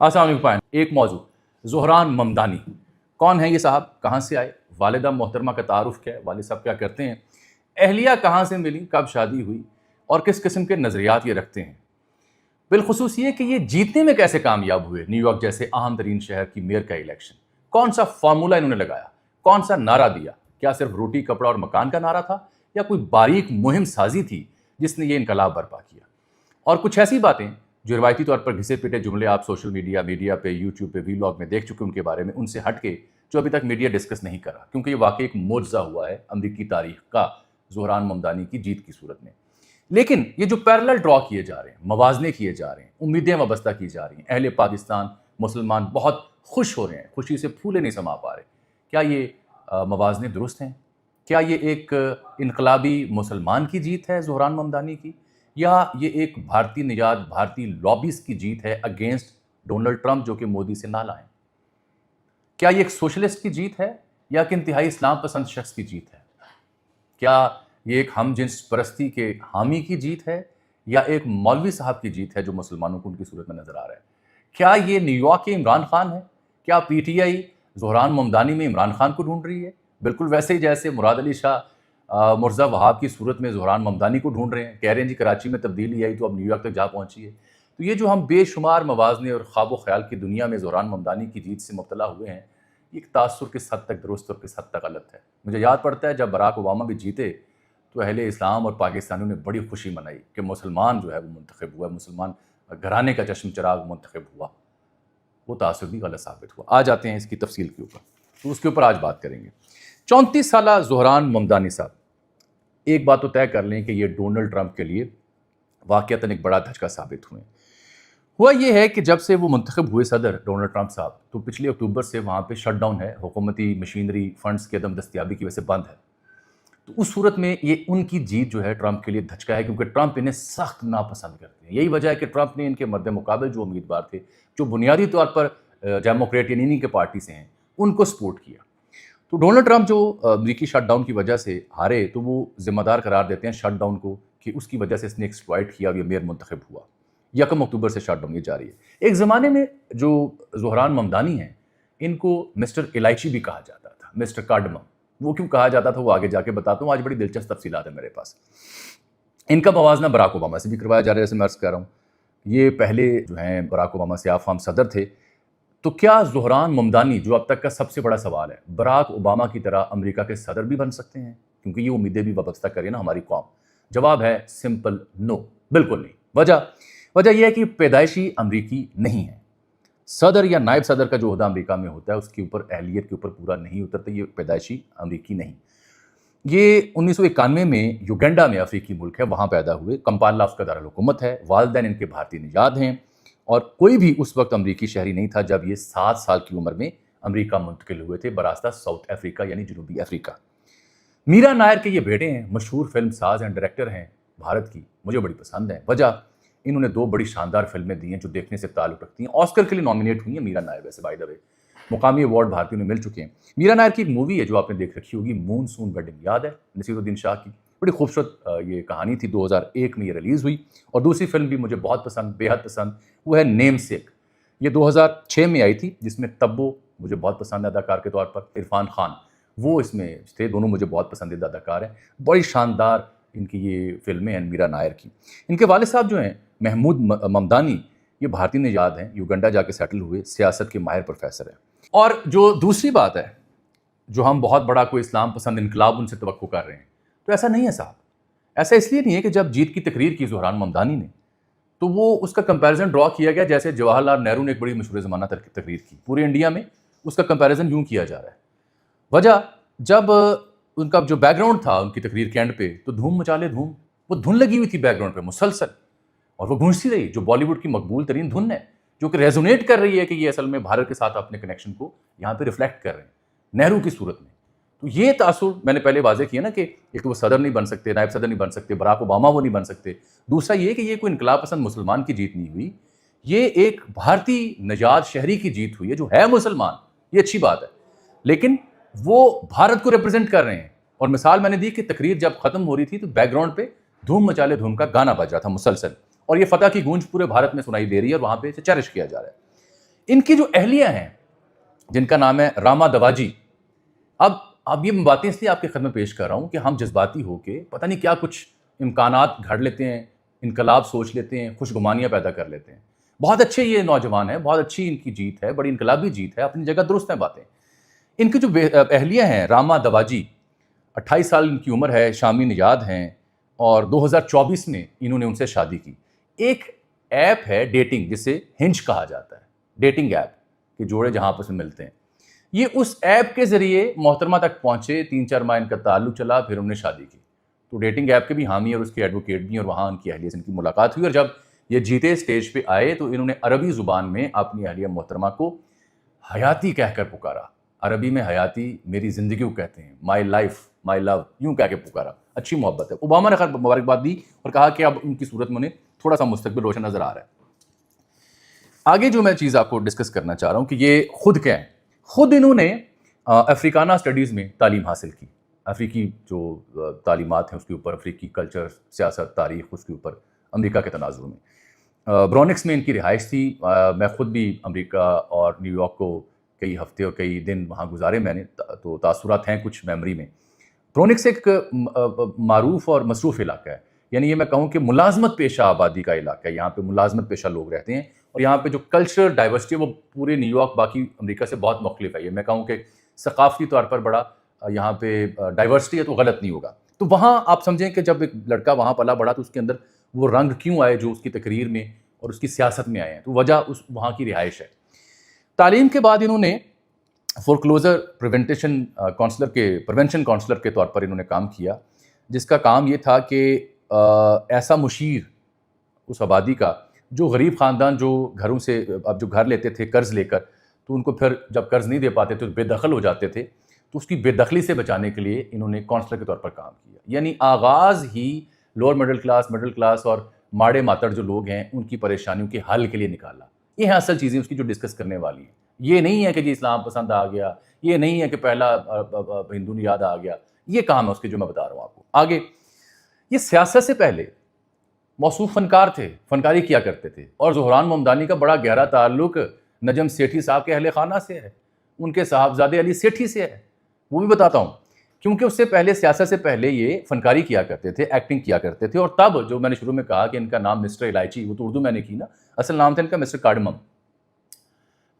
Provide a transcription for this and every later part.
السلام علیکم پائن ایک موضوع زہران ممدانی کون ہے یہ صاحب، کہاں سے آئے، والدہ محترمہ کا تعارف کیا ہے، والد صاحب کیا کرتے ہیں، اہلیہ کہاں سے ملی، کب شادی ہوئی اور کس قسم کے نظریات یہ رکھتے ہیں، بالخصوص یہ کہ یہ جیتنے میں کیسے کامیاب ہوئے نیو یارک جیسے اہم ترین شہر کی میئر کا الیکشن، کون سا فارمولہ انہوں نے لگایا، کون سا نعرہ دیا، کیا صرف روٹی کپڑا اور مکان کا نعرہ تھا یا کوئی باریک مہم سازی تھی جس نے یہ انقلاب برپا کیا، اور کچھ ایسی باتیں جو روایتی طور پر گھسے پٹے جملے آپ سوشل میڈیا پہ یوٹیوب پہ ویلاگ میں دیکھ چکے ان کے بارے میں، ان سے ہٹ کے جو ابھی تک میڈیا ڈسکس نہیں کرا، کیونکہ یہ واقعی ایک معجزہ ہوا ہے امریکی تاریخ کا زہران ممدانی کی جیت کی صورت میں۔ لیکن یہ جو پیرلل ڈرا کیے جا رہے ہیں، موازنے کیے جا رہے ہیں، امیدیں وابستہ کی جا رہی ہیں، اہل پاکستان مسلمان بہت خوش ہو رہے ہیں، خوشی سے پھولے نہیں سما پا رہے، کیا یہ موازنے درست ہیں؟ کیا یہ ایک انقلابی مسلمان کی جیت ہے زہران ممدانی کی، یا یہ ایک بھارتی نژاد بھارتی لابیز کی جیت ہے اگینسٹ ڈونلڈ ٹرمپ جو کہ مودی سے نالاں ہیں؟ کیا یہ ایک سوشلسٹ کی جیت ہے یا کہ انتہائی اسلام پسند شخص کی جیت ہے؟ کیا یہ ایک ہم جنس پرستی کے حامی کی جیت ہے یا ایک مولوی صاحب کی جیت ہے جو مسلمانوں کو ان کی صورت میں نظر آ رہا ہے؟ کیا یہ نیو یارک کے عمران خان ہے؟ کیا P T I Dhahran Mamdani میں عمران خان کو ڈھونڈ رہی ہے؟ بالکل ویسے ہی جیسے مراد علی شاہ مرزا وہاب کی صورت میں زہران ممدانی کو ڈھونڈ رہے ہیں، کہہ رہے ہیں جی کراچی میں تبدیلی آئی تو اب نیو یارک تک جا پہنچی ہے۔ تو یہ جو ہم بے شمار موازنے اور خواب و خیال کی دنیا میں زہران ممدانی کی جیت سے مبتلا ہوئے ہیں، یہ ایک تاثر کس حد تک درست اور کس حد تک غلط ہے۔ مجھے یاد پڑتا ہے جب براک اوباما بھی جیتے تو اہل اسلام اور پاکستانیوں نے بڑی خوشی منائی کہ مسلمان جو ہے وہ منتخب ہوا، مسلمان گھرانے کا چشم چراغ منتخب ہوا۔ وہ تاثر بھی غلط ثابت ہوا۔ آ جاتے ہیں اس کی تفصیل کے اوپر، تو اس کے اوپر آج بات کریں گے۔ 34 سالہ زہران ممدانی صاحب، ایک بات تو طے کر لیں کہ یہ ڈونلڈ ٹرمپ کے لیے واقعتاً ایک بڑا دھچکا ثابت ہوئے۔ ہوا یہ ہے کہ جب سے وہ منتخب ہوئے صدر ڈونلڈ ٹرمپ صاحب، تو پچھلے اکتوبر سے وہاں پہ شٹ ڈاؤن ہے، حکومتی مشینری فنڈز کی عدم دستیابی کی وجہ سے بند ہے۔ تو اس صورت میں یہ ان کی جیت جو ہے ٹرمپ کے لیے دھچکا ہے، کیونکہ ٹرمپ انہیں سخت ناپسند کرتے ہیں۔ یہی وجہ ہے کہ ٹرمپ نے ان کے مد مقابل جو امیدوار تھے، جو بنیادی طور پر ڈیموکریٹ یعنی انہی کے پارٹی سے ہیں، ان کو سپورٹ کیا۔ تو ڈونلڈ ٹرمپ جو امریکی شٹ ڈاؤن کی وجہ سے ہارے، تو وہ ذمہ دار قرار دیتے ہیں شٹ ڈاؤن کو کہ اس کی وجہ سے اس نے ایکسپلائٹ کیا اور یہ میئر منتخب ہوا۔ 1 اکتوبر سے شٹ ڈاؤن یہ جاری ہے۔ ایک زمانے میں جو زہران ممدانی ہیں، ان کو مسٹر الائچی بھی کہا جاتا تھا، مسٹر کارڈمم۔ وہ کیوں کہا جاتا تھا وہ آگے جا کے بتاتا ہوں، آج بڑی دلچسپ تفصیلات ہیں میرے پاس۔ ان کا موازنہ براک اوباما سے بھی کروایا جا رہا ہے، جیسے میں عرض کر رہا ہوں، یہ پہلے جو ہیں براک اوباما سے آپ فام صدر تھے۔ تو کیا زہران ممدانی، جو اب تک کا سب سے بڑا سوال ہے، براک اوباما کی طرح امریکہ کے صدر بھی بن سکتے ہیں؟ کیونکہ یہ امیدیں بھی وابستہ کرے نا ہماری قوم۔ جواب ہے سمپل نو، بالکل نہیں۔ وجہ یہ ہے کہ پیدائشی امریکی نہیں ہے۔ صدر یا نائب صدر کا جو عہدہ امریکہ میں ہوتا ہے، اس کے اوپر اہلیت کے اوپر پورا نہیں اترتا، یہ پیدائشی امریکی نہیں۔ یہ 1991 میں یوگنڈا میں افریقی ملک ہے، وہاں پیدا ہوئے، کمپالا اس کا دارالحکومت ہے، والدین ان کے بھارتی نژاد ہیں، اور کوئی بھی اس وقت امریکی شہری نہیں تھا جب یہ 7 سال کی عمر میں امریکہ منتقل ہوئے تھے براستہ ساؤتھ افریقہ یعنی جنوبی افریقہ۔ میرا نائر کے یہ بیٹے ہیں، مشہور فلم ساز ہیں، ڈائریکٹر ہیں بھارت کی، مجھے بڑی پسند ہیں۔ وجہ انہوں نے 2 بڑی شاندار فلمیں دی ہیں جو دیکھنے سے تعلق رکھتی ہیں، آسکر کے لیے نامینیٹ ہوئی ہیں میرا نائر، ویسے بائی دا وے مقامی ایوارڈ بھارتیوں نے مل چکے ہیں۔ میرا نائر کی ایک مووی ہے جو آپ نے دیکھ رکھی ہوگی، مون سون ویڈنگ، یاد ہے نصیر الدین شاہ کی، بڑی خوبصورت یہ کہانی تھی، 2001 میں یہ ریلیز ہوئی۔ اور دوسری فلم بھی مجھے بہت پسند، بے حد پسند، وہ ہے نیم سیک، یہ 2006 میں آئی تھی، جس میں تبو مجھے بہت پسند ہے اداکار کے طور پر، عرفان خان وہ اس میں تھے، دونوں مجھے بہت پسندیدہ اداکار ہیں۔ بڑی شاندار ان کی یہ فلمیں ہیں میرا نائر کی۔ ان کے والد صاحب جو ہیں محمود ممدانی، یہ بھارتی نژاد ہیں، یوگنڈا جا کے سیٹل ہوئے، سیاست کے ماہر پروفیسر ہیں۔ اور جو دوسری بات ہے، جو ہم بہت بڑا کوئی اسلام پسند انقلاب ان سے توقع کر رہے ہیں، تو ایسا نہیں ہے صاحب۔ ایسا اس لیے نہیں ہے کہ جب جیت کی تقریر کی زہران ممدانی نے، تو وہ اس کا کمپیریزن ڈرا کیا گیا جیسے جواہر لال نہرو نے ایک بڑی مشہور زمانہ تقریر کی، پورے انڈیا میں اس کا کمپیریزن یوں کیا جا رہا ہے۔ وجہ جب ان کا جو بیک گراؤنڈ تھا ان کی تقریر کے اینڈ پہ، تو دھوم مچالے دھوم، وہ دھن لگی ہوئی تھی بیک گراؤنڈ پہ مسلسل، اور وہ گونجتی رہی، جو بالی ووڈ کی مقبول ترین دھن ہے، جو کہ ریزونیٹ کر رہی ہے کہ یہ اصل میں بھارت کے ساتھ اپنے کنیکشن کو یہاں پہ ریفلیکٹ کر رہے ہیں نہرو کی صورت میں۔ تو یہ تاثر میں نے پہلے واضح کیا نا کہ ایک تو وہ صدر نہیں بن سکتے، نائب صدر نہیں بن سکتے، براک اوباما وہ نہیں بن سکتے۔ دوسرا یہ کہ یہ کوئی انقلاب پسند مسلمان کی جیت نہیں ہوئی، یہ ایک بھارتی نژاد شہری کی جیت ہوئی ہے جو ہے مسلمان، یہ اچھی بات ہے، لیکن وہ بھارت کو ریپرزینٹ کر رہے ہیں۔ اور مثال میں نے دی کہ تقریر جب ختم ہو رہی تھی تو بیک گراؤنڈ پہ دھوم مچالے دھوم کا گانا بج رہا تھا مسلسل، اور یہ فتح کی گونج پورے بھارت میں سنائی دے رہی ہے اور وہاں پہ اسے چیرش کیا جا رہا ہے۔ ان کی جو اہلیہ ہیں جن کا نام ہے راما دواجی، اب یہ باتیں اس لیے آپ کی خدمت پیش کر رہا ہوں کہ ہم جذباتی ہو کے پتہ نہیں کیا کچھ امکانات گھڑ لیتے ہیں، انقلاب سوچ لیتے ہیں، خوش گمانیاں پیدا کر لیتے ہیں. بہت اچھے یہ نوجوان ہیں، بہت اچھی ان کی جیت ہے، بڑی انقلابی جیت ہے، اپنی جگہ درست ہیں باتیں. ان کی جو اہلیہ ہیں راما دواجی، 28 سال ان کی عمر ہے، شامی نژاد ہیں، اور 2024 میں انہوں نے ان سے شادی کی. ایک ایپ ہے ڈیٹنگ جسے ہنج کہا جاتا ہے، ڈیٹنگ ایپ کہ جوڑے جہاں آپس میں ملتے ہیں. یہ اس ایپ کے ذریعے محترمہ تک پہنچے، 3-4 ماہ ان کا تعلق چلا، پھر انہوں نے شادی کی. تو ڈیٹنگ ایپ کے بھی حامی اور اس کے ایڈوکیٹ بھی، اور وہاں ان کی اہلیہ سے ان کی ملاقات ہوئی، اور جب یہ جیتے اسٹیج پہ آئے تو انہوں نے عربی زبان میں اپنی اہلیہ محترمہ کو حیاتی کہہ کر پکارا. عربی میں حیاتی میری زندگی کو کہتے ہیں، مائی لائف مائی لو، یوں کہہ کے پکارا. اچھی محبت ہے. اوباما نے خیر مبارکباد دی اور کہا کہ اب ان کی صورت میں انہیں تھوڑا سا مستقبل روشن نظر آ رہا ہے. آگے جو میں چیز آپ کو ڈسکس کرنا چاہ رہا ہوں کہ یہ خود کیا ہے. خود انہوں نے افریقانہ اسٹڈیز میں تعلیم حاصل کی. افریقی جو تعلیمات ہیں اس کے اوپر، افریقی کلچر، سیاست، تاریخ، اس کے اوپر امریکہ کے تناظر میں. برونکس میں ان کی رہائش تھی. میں خود بھی امریکہ اور نیو یارک کو کئی ہفتے اور کئی دن وہاں گزارے میں نے، تو تاثرات ہیں کچھ میموری میں. برونکس ایک معروف اور مصروف علاقہ ہے، یعنی یہ میں کہوں کہ ملازمت پیشہ آبادی کا علاقہ ہے. یہاں پہ ملازمت پیشہ لوگ رہتے ہیں، اور یہاں پہ جو کلچرل ڈائیورسٹی ہے وہ پورے نیو یارک باقی امریکہ سے بہت مختلف ہے. یہ میں کہوں کہ ثقافتی طور پر بڑا یہاں پہ ڈائیورسٹی ہے تو غلط نہیں ہوگا. تو وہاں آپ سمجھیں کہ جب ایک لڑکا وہاں پلا بڑا تو اس کے اندر وہ رنگ کیوں آئے جو اس کی تقریر میں اور اس کی سیاست میں آئے ہیں، تو وجہ اس وہاں کی رہائش ہے. تعلیم کے بعد انہوں نے فورکلوزر پریونشن کونسلر کے طور پر انہوں نے کام کیا، جس کا کام یہ تھا کہ ایسا مشیر اس آبادی کا جو غریب خاندان جو گھروں سے اب جو گھر لیتے تھے قرض لے کر، تو ان کو پھر جب قرض نہیں دے پاتے تو بے دخل ہو جاتے تھے، تو اس کی بے دخلی سے بچانے کے لیے انہوں نے کونسلر کے طور پر کام کیا. یعنی آغاز ہی لوور مڈل کلاس اور ماڑے ماتڑ جو لوگ ہیں ان کی پریشانیوں کے حل کے لیے نکالا. یہ ہیں اصل چیزیں اس کی جو ڈسکس کرنے والی ہیں. یہ نہیں ہے کہ جی اسلام پسند آ گیا، یہ نہیں ہے کہ پہلا ہندو نے یاد آ گیا. یہ کام ہے اس کے جو میں بتا رہا ہوں آپ کو. آگے یہ سیاست سے پہلے موصوف فنکار تھے، فنکاری کیا کرتے تھے، اور زہران ممدانی کا بڑا گہرا تعلق نجم سیٹھی صاحب کے اہل خانہ سے ہے، ان کے صاحبزادے علی سیٹھی سے ہے. وہ بھی بتاتا ہوں کیونکہ اس سے پہلے سیاست سے پہلے یہ فنکاری کیا کرتے تھے، ایکٹنگ کیا کرتے تھے. اور تب جو میں نے شروع میں کہا کہ ان کا نام مسٹر الائچی، وہ تو اردو میں نے کی نا، اصل نام تھا ان کا مسٹر کارڈمم.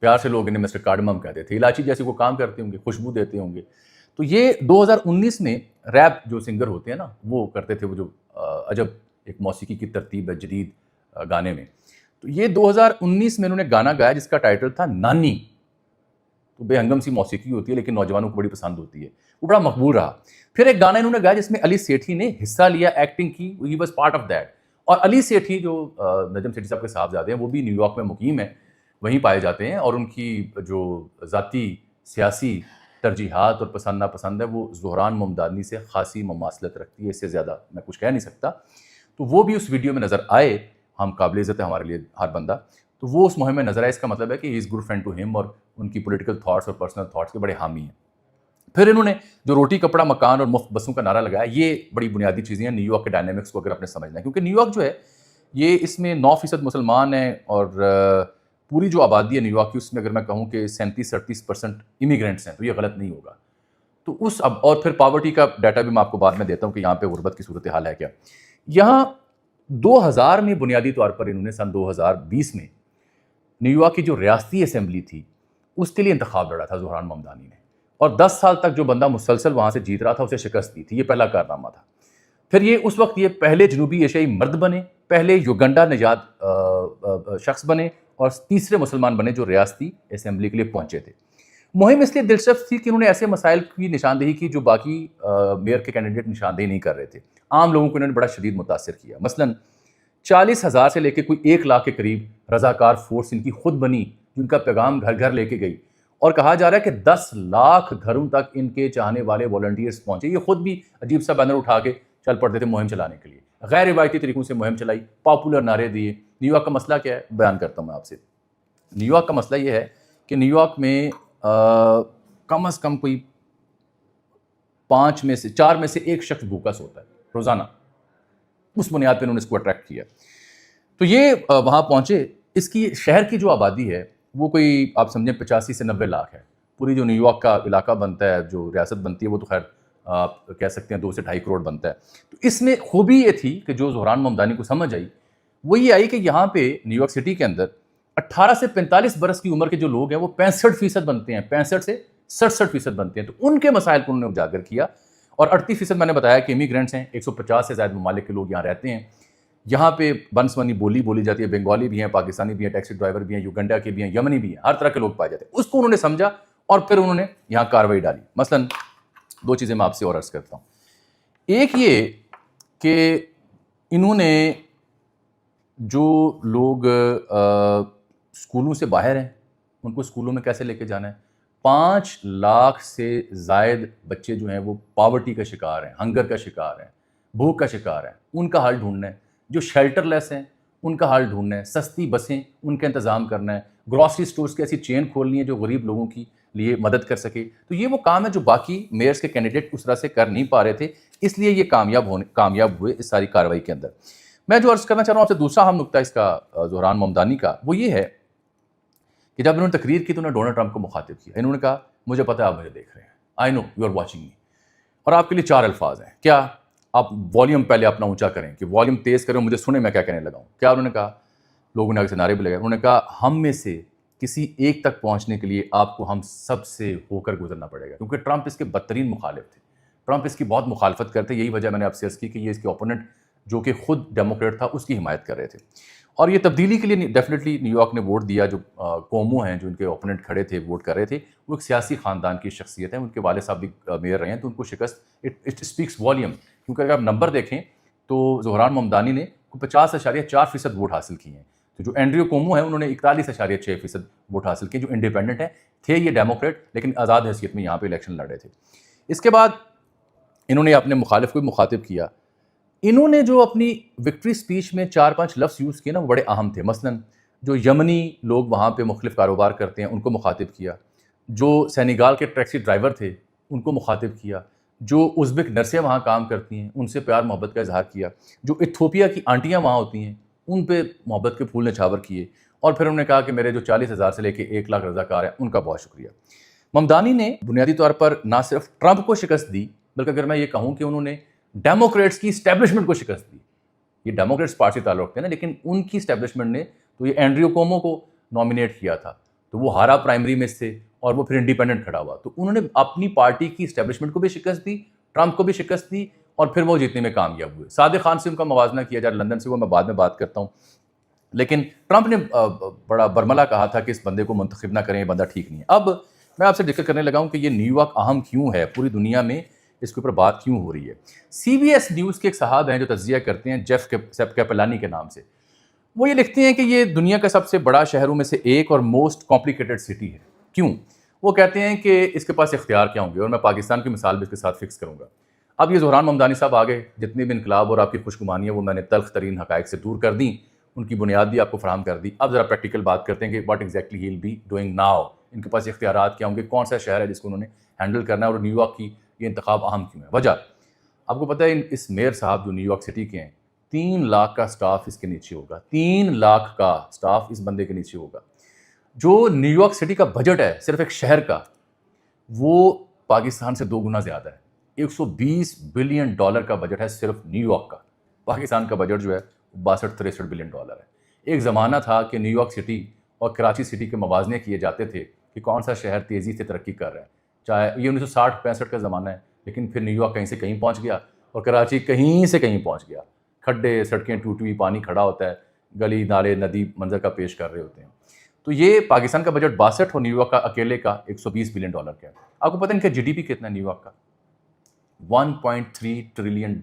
پیار سے لوگ انہیں مسٹر کارڈمم کہتے تھے. الائچی جیسے وہ کام کرتے ہوں گے، خوشبو دیتے ہوں گے. تو یہ 2019 میں ریپ جو سنگر ہوتے ہیں نا وہ کرتے تھے، وہ جو عجب ایک موسیقی کی ترتیب ہے جدید گانے میں. تو یہ 2019 میں انہوں نے گانا گایا جس کا ٹائٹل تھا نانی. تو بے ہنگم سی موسیقی ہوتی ہے لیکن نوجوانوں کو بڑی پسند ہوتی ہے، وہ بڑا مقبول رہا. پھر ایک گانا انہوں نے گایا جس میں علی سیٹھی نے حصہ لیا، ایکٹنگ کی، he was part of that. اور علی سیٹھی جو نجم سیٹھی صاحب کے صاحبزادے ہیں وہ بھی نیو یارک میں مقیم ہیں، وہیں پائے جاتے ہیں. اور ان کی جو ذاتی سیاسی ترجیحات اور پسند ناپسند ہے وہ زہران ممدانی سے خاصی مماثلت رکھتی ہے، اس سے زیادہ میں کچھ کہہ نہیں سکتا. تو وہ بھی اس ویڈیو میں نظر آئے. ہم قابل عزت ہے ہمارے لیے ہر بندہ، تو وہ اس مہم میں نظر آئے. اس کا مطلب ہے کہ ہی از گڈ فرینڈ ٹو ہم، اور ان کی پولیٹیکل تھاٹس اور پرسنل تھاٹس کے بڑے حامی ہیں. پھر انہوں نے جو روٹی کپڑا مکان اور مفت بسوں کا نعرہ لگایا، یہ بڑی بنیادی چیزیں ہیں نیو یارک کے ڈائنامکس کو اگر آپ نے سمجھنا ہے. کیونکہ نیو یارک جو ہے یہ اس میں 9% مسلمان ہیں، اور پوری جو آبادی ہے نیو یارک کی اس میں اگر میں کہوں کہ 37-38% امیگرینٹس ہیں، تو یہ غلط نہیں ہوگا. تو اس اور پھر پاورٹی کا ڈیٹا بھی میں آپ کو بعد میں دیتا ہوں کہ یہاں پہ غربت کی صورتحال ہے کیا. یہاں 2000 میں بنیادی طور پر انہوں نے سن 2020 میں نیو یارک کی جو ریاستی اسمبلی تھی اس کے لیے انتخاب لڑا تھا زہران ممدانی نے، اور 10 سال تک جو بندہ مسلسل وہاں سے جیت رہا تھا اسے شکست دی تھی. یہ پہلا کارنامہ تھا. پھر یہ اس وقت یہ پہلے جنوبی ایشیائی مرد بنے، پہلے یوگنڈا نژاد شخص بنے، اور تیسرے مسلمان بنے جو ریاستی اسمبلی کے لیے پہنچے تھے. مہم اس لیے دلچسپ تھی کہ انہوں نے ایسے مسائل کی نشاندہی کی جو باقی میئر کے کینڈیڈیٹ نشاندہی نہیں کر رہے تھے. عام لوگوں کو انہوں نے بڑا شدید متاثر کیا. مثلاً 40,000 سے لے کے کوئی 1 لاکھ کے قریب رضاکار فورس ان کی خود بنی، جن کا پیغام گھر گھر لے کے گئی. اور کہا جا رہا ہے کہ 10 لاکھ گھروں تک ان کے چاہنے والے والنٹیئرز پہنچے. یہ خود بھی عجیب سا بینر اٹھا کے چل پڑتے تھے مہم چلانے کے لیے، غیر روایتی طریقوں سے مہم چلائی، پاپولر نعرے دیے. نیو یارک کا مسئلہ کیا ہے بیان کرتا ہوں میں آپ سے. نیو یارک کا مسئلہ یہ ہے کہ نیو یارک میں کم از کم کوئی 4 میں سے 1 شخص بھوکا سوتا ہے روزانہ. اس بنیاد پہ انہوں نے اس کو اٹریکٹ کیا. تو یہ وہاں پہنچے. اس کی شہر کی جو آبادی ہے وہ کوئی آپ سمجھیں 85 سے 90 لاکھ ہے. پوری جو نیو یارک کا علاقہ بنتا ہے, جو ریاست بنتی ہے, وہ تو خیر آپ کہہ سکتے ہیں 2 سے 2.5 کروڑ بنتا ہے. تو اس میں خوبی یہ تھی کہ جو زہران ممدانی کو سمجھ آئی وہ یہ آئی کہ یہاں پہ نیو یارک سٹی کے اندر 18 سے 45 برس کی عمر کے جو لوگ ہیں وہ 65% بنتے ہیں, 65 سے 67% بنتے ہیں. تو ان کے مسائل کو انہوں نے اجاگر کیا. اور 38% میں نے بتایا کہ امیگرینٹس ہیں, 150 سے زائد ممالک کے لوگ یہاں رہتے ہیں. یہاں پہ بنسوانی بولی بولی جاتی ہے, بنگالی بھی ہیں, پاکستانی بھی ہیں, ٹیکسی ڈرائیور بھی ہیں, یوگنڈا کے بھی ہیں, یمنی بھی ہیں, ہر طرح کے لوگ پائے جاتے ہیں. اس کو انہوں نے سمجھا اور پھر انہوں نے یہاں کارروائی ڈالی. مثلا 2 چیزیں میں آپ سے اور عرض کرتا ہوں. ایک یہ کہ انہوں نے جو لوگ اسکولوں سے باہر ہیں ان کو اسکولوں میں کیسے لے کے جانا ہے. 5 لاکھ سے زائد بچے جو ہیں وہ پاورٹی کا شکار ہیں, ہنگر کا شکار ہیں, بھوک کا شکار ہیں. ان کا حل ڈھونڈنا ہے. جو شیلٹر لیس ہیں ان کا حل ڈھونڈنا ہے. سستی بسیں ان کا انتظام کرنا ہے. گروسری سٹورز کی ایسی چین کھولنی ہے جو غریب لوگوں کی لیے مدد کر سکے. تو یہ وہ کام ہے جو باقی میئرس کے کینڈیڈیٹ اس طرح سے کر نہیں پا رہے تھے, اس لیے یہ کامیاب ہوئے اس ساری کارروائی کے اندر. میں جو عرض کرنا چاہ رہا ہوں آپ سے دوسرا اہم نقطہ اس کا زہران ممدانی کا, وہ یہ ہے کہ جب انہوں نے تقریر کی تو انہوں نے ڈونلڈ ٹرمپ کو مخاطب کیا. انہوں نے کہا مجھے پتہ ہے آپ مجھے دیکھ رہے ہیں, آئی نو یو آر واچنگ می, اور آپ کے لیے 4 الفاظ ہیں. کیا آپ والیوم پہلے اپنا اونچا کریں کہ والیوم تیز کریں, مجھے سنیں میں کیا کہنے لگا ہوں. کیا انہوں نے کہا, لوگوں نے آگے سے نعرے بھی لگائے. انہوں نے کہا ہم میں سے کسی ایک تک پہنچنے کے لیے آپ کو ہم سب سے ہو کر گزرنا پڑے گا, کیونکہ ٹرمپ اس کے بدترین مخالف تھے. ٹرمپ اس کی بہت مخالفت کرتے. یہی وجہ میں نے آپ سے عرض کی کہ یہ اس کے اوپوننٹ جو کہ خود ڈیموکریٹ تھا اس کی حمایت کر رہے تھے. اور یہ تبدیلی کے لیے ڈیفینیٹلی نیو یارک نے ووٹ دیا. جو کومو ہیں جو ان کے اوپوننٹ کھڑے تھے ووٹ کر رہے تھے, وہ ایک سیاسی خاندان کی شخصیت ہے. ان کے والد صاحب بھی میئر رہے ہیں, تو ان کو شکست اٹ اسپیکس والیوم. کیونکہ اگر آپ نمبر دیکھیں تو زہران ممدانی نے 50.4% ووٹ حاصل کیے ہیں. تو جو اینڈریو کومو ہیں انہوں نے 41.6% ووٹ حاصل کیے, جو انڈیپینڈنٹ ہیں. تھے یہ ڈیموکریٹ لیکن آزاد حیثیت میں یہاں پہ الیکشن لڑے تھے. اس کے بعد انہوں نے اپنے مخالف کو بھی مخاطب کیا. انہوں نے جو اپنی وکٹری سپیچ میں 4-5 لفظ یوز کیے نا وہ بڑے اہم تھے. مثلا جو یمنی لوگ وہاں پہ مختلف کاروبار کرتے ہیں ان کو مخاطب کیا, جو سینیگال کے ٹیکسی ڈرائیور تھے ان کو مخاطب کیا, جو ازبک نرسیں وہاں کام کرتی ہیں ان سے پیار محبت کا اظہار کیا, جو ایتھوپیا کی آنٹیاں وہاں ہوتی ہیں ان پہ محبت کے پھول نچھاور کیے. اور پھر انہوں نے کہا کہ میرے جو 40,000 سے لے کے 1 لاکھ رضاکار ہیں ان کا بہت شکریہ. ممدانی نے بنیادی طور پر نہ صرف ٹرمپ کو شکست دی بلکہ اگر میں یہ کہوں کہ انہوں نے ڈیموکریٹس کی اسٹیبلشمنٹ کو شکست دی. یہ ڈیموکریٹس پارٹی تعلق رکھتے ہیں نا, لیکن ان کی اسٹیبلشمنٹ نے تو یہ اینڈریو کومو کو نامینیٹ کیا تھا تو وہ ہارا پرائمری میں سے اور وہ پھر انڈیپینڈنٹ کھڑا ہوا. تو انہوں نے اپنی پارٹی کی اسٹیبلشمنٹ کو بھی شکست دی, ٹرمپ کو بھی شکست دی, اور پھر وہ جیتنے میں کامیاب ہوئے. صادق خان سے ان کا موازنہ کیا جائے لندن سے, وہ میں بعد میں بات کرتا ہوں. لیکن ٹرمپ نے بڑا برملا کہا تھا کہ اس بندے کو منتخب نہ کریں, یہ بندہ ٹھیک نہیں ہے. اب میں آپ سے ذکر کرنے لگا ہوں کہ یہ نیو یارک اہم کیوں ہے, پوری دنیا میں اس کے اوپر بات کیوں ہو رہی ہے. سی بی ایس نیوز کے ایک صاحب ہیں جو تجزیہ کرتے ہیں, جیف کیپلانی کے نام سے. وہ یہ لکھتے ہیں کہ یہ دنیا کا سب سے بڑا شہروں میں سے ایک اور موسٹ کمپلیکیٹڈ سٹی ہے. کیوں؟ وہ کہتے ہیں کہ اس کے پاس اختیار کیا ہوں گے, اور میں پاکستان کی مثال بھی اس کے ساتھ فکس کروں گا. اب یہ زہران ممدانی صاحب آگے جتنے بھی انقلاب اور آپ کی خوشگمانیاں وہ میں نے تلخ ترین حقائق سے دور کر دیں, ان کی بنیاد بھی آپ کو فراہم کر دی. اب ذرا پریکٹیکل بات کرتے ہیں کہ what exactly he will be doing now. ان کے پاس اختیارات کیا ہوں گے, کون سا شہر ہے جس کو انہوں نے ہینڈل کرنا ہے, اور نیو یارک کی یہ انتخاب اہم کیوں ہے. وجہ آپ کو پتہ ہے, اس میئر صاحب جو نیو یارک سٹی کے ہیں 3 لاکھ کا سٹاف اس کے نیچے ہوگا. 3 لاکھ کا سٹاف اس بندے کے نیچے ہوگا. جو نیو یارک سٹی کا بجٹ ہے صرف ایک شہر کا, وہ پاکستان سے 2 گنا زیادہ ہے. $120 بلین کا بجٹ ہے صرف نیو یارک کا. پاکستان کا بجٹ جو ہے 62-63 بلین ہے. ایک زمانہ تھا کہ نیو یارک سٹی اور کراچی سٹی کے موازنے کیے جاتے تھے کہ کون سا شہر تیزی سے ترقی کر رہا ہے. چاہے یہ 1960-65 کا زمانہ ہے, لیکن پھر نیو یارک کہیں سے کہیں پہنچ گیا اور کراچی کہیں سے کہیں پہنچ گیا. کھڈے, سڑکیں ٹوٹی ہوئی, پانی کھڑا ہوتا ہے, گلی نالے ندی منظر کا پیش کر رہے ہوتے ہیں. تو یہ پاکستان کا بجٹ 62 اور نیو یارک کا اکیلے کا $120 بلین کا ہے. آپ کو پتہ ہے ان کا جی ڈی پی کتنا ہے نیو یارک کا؟ $1.3 ٹریلین.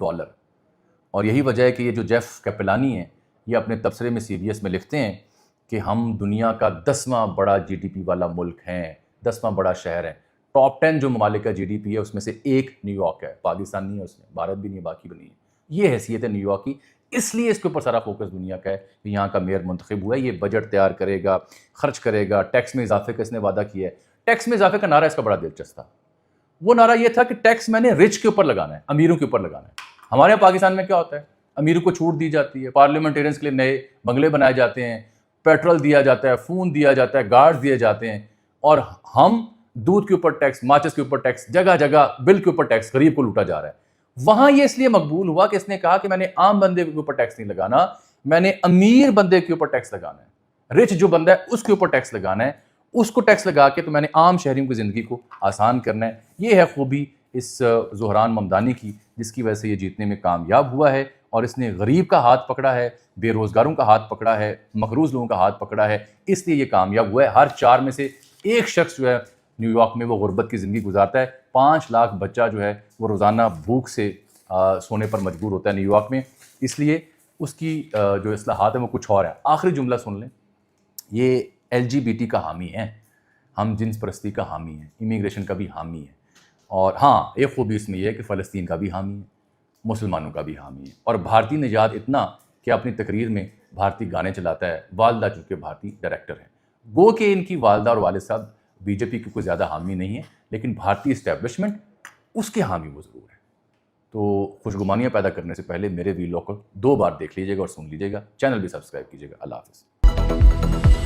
اور یہی وجہ ہے کہ یہ جو جیف کیپلانی ہیں یہ اپنے تبصرے میں سی بی ایس میں لکھتے ہیں کہ ہم دنیا کا 10واں بڑا جی ڈی پی والا ملک ہیں, 10واں بڑا شہر ہے. ٹاپ 10 جو ممالک کا جی ڈی پی ہے اس میں سے ایک نیو یارک ہے. پاکستان نہیں ہے اس میں, بھارت بھی نہیں ہے, باقی بھی نہیں ہے. یہ حیثیت ہے نیو یارک کی. اس لیے اس کے اوپر سارا فوکس دنیا کا ہے کہ یہاں کا میئر منتخب ہوا ہے, یہ بجٹ تیار کرے گا, خرچ کرے گا, ٹیکس میں اضافے کا اس نے وعدہ کیا ہے. ٹیکس میں اضافے کا نعرہ اس کا بڑا دلچسپ تھا. وہ نعرہ یہ تھا کہ ٹیکس میں نے رچ کے اوپر لگانا ہے, امیروں کے اوپر لگانا ہے. ہمارے پاکستان میں کیا ہوتا ہے, امیروں کو چھوٹ دی جاتی ہے, پارلیمنٹیرینس کے لیے نئے بنگلے بنائے جاتے ہیں, پیٹرول دیا جاتا ہے, فون دیا جاتا ہے, گارڈز دیے جاتے ہیں, اور ہم دودھ کے اوپر ٹیکس, ماچس کے اوپر ٹیکس, جگہ جگہ بل کے اوپر ٹیکس غریب کو لوٹا جا رہا ہے. وہاں یہ اس لیے مقبول ہوا کہ اس نے کہا کہ میں نے عام بندے کے اوپر ٹیکس نہیں لگانا, میں نے امیر بندے کے اوپر ٹیکس لگانا ہے, رچ جو بندہ ہے اس کے اوپر ٹیکس لگانا ہے, اس کو ٹیکس لگا کے تو میں نے عام شہریوں کی زندگی کو آسان کرنا ہے. یہ ہے خوبی اس زہران ممدانی کی, جس کی وجہ سے یہ جیتنے میں کامیاب ہوا ہے, اور اس نے غریب کا ہاتھ پکڑا ہے, بے روزگاروں کا ہاتھ پکڑا ہے, مقروض لوگوں کا ہاتھ پکڑا ہے, اس لیے یہ کامیاب ہوا ہے. ہر 4 میں سے ایک شخص جو ہے نیو یارک میں وہ غربت کی زندگی گزارتا ہے. 5 لاکھ بچہ جو ہے وہ روزانہ بھوک سے سونے پر مجبور ہوتا ہے نیو یارک میں. اس لیے اس کی جو اصلاحات ہیں وہ کچھ اور ہے. آخری جملہ سن لیں, یہ LGBT کا حامی ہیں, ہم جنس پرستی کا حامی ہیں, امیگریشن کا بھی حامی ہے, اور ہاں ایک خوبی اس میں یہ ہے کہ فلسطین کا بھی حامی ہے, مسلمانوں کا بھی حامی ہے, اور بھارتی نجات اتنا کہ اپنی تقریر میں بھارتی گانے چلاتا ہے. والدہ چونکہ بھارتی ڈائریکٹر ہیں, گو کہ ان کی والدہ اور والد صاحب بی جے پی کی کوئی زیادہ حامی نہیں ہے, لیکن بھارتی اسٹیبلشمنٹ اس کے حامی وہ ضرور ہے. تو خوشگمانیاں پیدا کرنے سے پہلے میرے ویلاگ کو 2 بار دیکھ لیجیے گا اور سن لیجیے گا. چینل بھی سبسکرائب کیجیے گا. اللہ حافظ.